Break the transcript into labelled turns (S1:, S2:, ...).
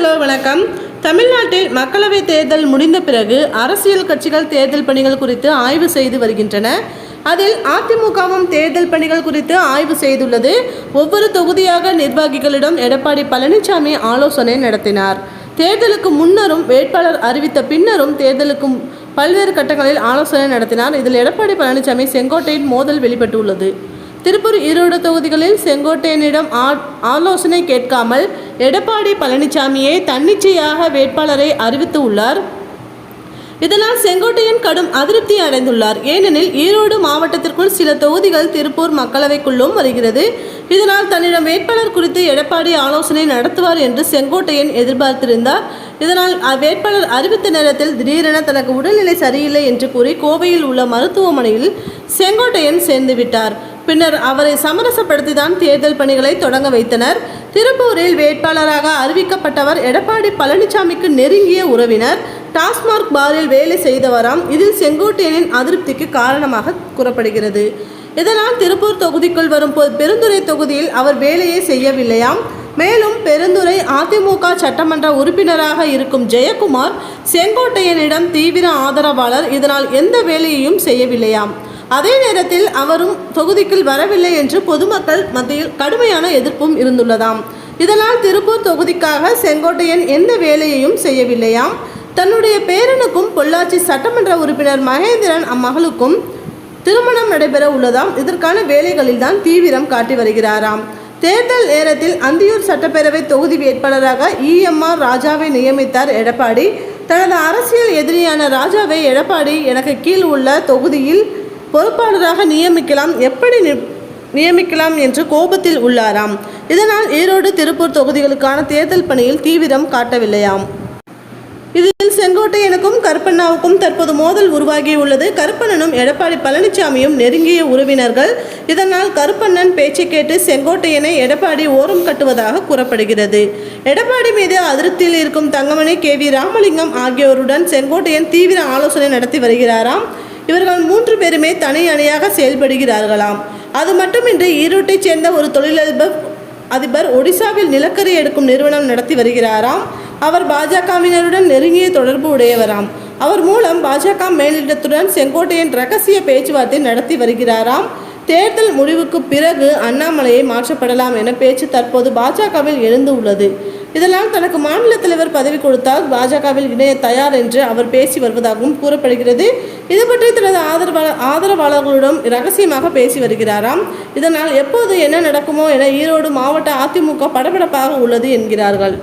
S1: Hello வணக்கம். தமிழ்நாட்டில் மக்களவைத் தேர்தல் முடிந்த பிறகு அரசியல் கட்சிகள் தேர்தல் பணிகள் குறித்து ஆய்வு செய்து வருகின்றன. அதில் அதிமுகவும் தேர்தல் பணிகள் குறித்து ஆய்வு செய்துள்ளது. ஒவ்வொரு தொகுதியாக நிர்வாகிகளிடம் எடப்பாடி பழனிசாமி ஆலோசனை நடத்தினார். தேர்தலுக்கு முன்னரும் வேட்பாளர் அறிவித்த பின்னரும் தேர்தலுக்கும் பல்வேறு கட்டங்களில் ஆலோசனை நடத்தினார். இதில் எடப்பாடி பழனிசாமி செங்கோட்டையின் மோதல் வெளிப்பட்டுள்ளது. திருப்பூர், ஈரோடு தொகுதிகளில் செங்கோட்டையனிடம் ஆலோசனை கேட்காமல் எடப்பாடி பழனிசாமியே தன்னிச்சையாக வேட்பாளரை அறிவித்து உள்ளார். இதனால் செங்கோட்டையன் கடும் அதிருப்தி அடைந்துள்ளார். ஏனெனில் ஈரோடு மாவட்டத்திற்குள் சில தொகுதிகள் திருப்பூர் மக்களவைக்குள்ளும் வருகிறது. இதனால் தன்னிடம் வேட்பாளர் குறித்து எடப்பாடி ஆலோசனை நடத்துவார் என்று செங்கோட்டையன் எதிர்பார்த்திருந்தார். இதனால் வேட்பாளர் அறிவித்த நேரத்தில் திடீரென தனக்கு உடல்நிலை சரியில்லை என்று கூறி கோவையில் உள்ள மருத்துவமனையில் செங்கோட்டையன் சேர்ந்து விட்டார். பின்னர் அவரை சமரசப்படுத்தி தான் தேர்தல் பணிகளை தொடங்க வைத்தனர். திருப்பூரில் வேட்பாளராக அறிவிக்கப்பட்டவர் எடப்பாடி பழனிசாமிக்கு நெருங்கிய உறவினர். டாஸ்மாக் பாரில் வேலை செய்தவராம். இதில் செங்கோட்டையனின் அதிருப்திக்கு காரணமாக கூறப்படுகிறது. இதனால் திருப்பூர் தொகுதிக்குள் வரும் பெருந்துறை தொகுதியில் அவர் வேலையை செய்யவில்லையாம். மேலும் பெருந்துறை அதிமுக சட்டமன்ற உறுப்பினராக இருக்கும் ஜெயக்குமார் செங்கோட்டையனிடம் தீவிர ஆதரவாளர். இதனால் எந்த வேலையையும் செய்யவில்லையாம். அதே நேரத்தில் அவரும் தொகுதிக்குள் வரவில்லை என்று பொதுமக்கள் மத்தியில் கடுமையான எதிர்ப்பும் இருந்துள்ளதாம். இதனால் திருப்பூர் தொகுதிக்காக செங்கோட்டையன் எந்த வேலையையும் செய்யவில்லையாம். தன்னுடைய பேரனுக்கும் பொள்ளாச்சி சட்டமன்ற உறுப்பினர் மகேந்திரன் அம்மகளுக்கும் திருமணம் நடைபெற உள்ளதாம். இதற்கான வேலைகளில் தான் தீவிரம் காட்டி வருகிறாராம். தேர்தல் நேரத்தில் அந்தியூர் சட்டப்பேரவை தொகுதி வேட்பாளராக EMR ராஜாவை நியமித்தார் எடப்பாடி. தனது அரசியல் எதிரியான ராஜாவை எடப்பாடி எனக்கு கீழ் உள்ள தொகுதியில் பொறுப்பாளராக நியமிக்கலாம், எப்படி நியமிக்கலாம் என்று கோபத்தில் உள்ளாராம். இதனால் ஈரோடு, திருப்பூர் தொகுதிகளுக்கான தேர்தல் பணியில் தீவிரம் காட்டவில்லையாம். இதில் செங்கோட்டையனுக்கும் கருப்பண்ணாவுக்கும் தற்போது மோதல் உருவாகியுள்ளது. கருப்பண்ணனும் எடப்பாடி பழனிசாமியும் நெருங்கிய உறவினர்கள். இதனால் கருப்பண்ணன் பேச்சை கேட்டு செங்கோட்டையனை எடப்பாடி ஓரம் கட்டுவதாக கூறப்படுகிறது. எடப்பாடி மீது அதிருப்தியில் இருக்கும் தங்கமணி, KV ராமலிங்கம் ஆகியோருடன் செங்கோட்டையன் தீவிர ஆலோசனை நடத்தி வருகிறாராம். இவர்கள் 3 பேருமே தனி அணியாக செயல்படுகிறார்களாம். அது மட்டுமின்றி ஈரோட்டைச் சேர்ந்த ஒரு தொழிலதிபர் ஒடிசாவில் நிலக்கரி எடுக்கும் நிறுவனம் நடத்தி வருகிறாராம். அவர் பாஜகவினருடன் நெருங்கிய தொடர்பு உடையவராம். அவர் மூலம் பாஜக மேலிடத்துடன் செங்கோட்டையன் ரகசிய பேச்சுவார்த்தை நடத்தி வருகிறாராம். தேர்தல் முடிவுக்கு பிறகு அண்ணாமலையை மாற்றப்படலாம் என பேச்சு தற்போது பாஜகவில் எழுந்து உள்ளது. இதனால் தனக்கு மாநில தலைவர் பதவி கொடுத்தால் பாஜகவில் இணைய தயார் என்று அவர் பேசி வருவதாகவும் கூறப்படுகிறது. இது பற்றி தனது ஆதரவாளர்களுடன் ரகசியமாக பேசி வருகிறாராம். இதனால் எப்போது என்ன நடக்குமோ என ஈரோடு மாவட்ட அதிமுக படபடப்பாக உள்ளது என்கிறார்கள்.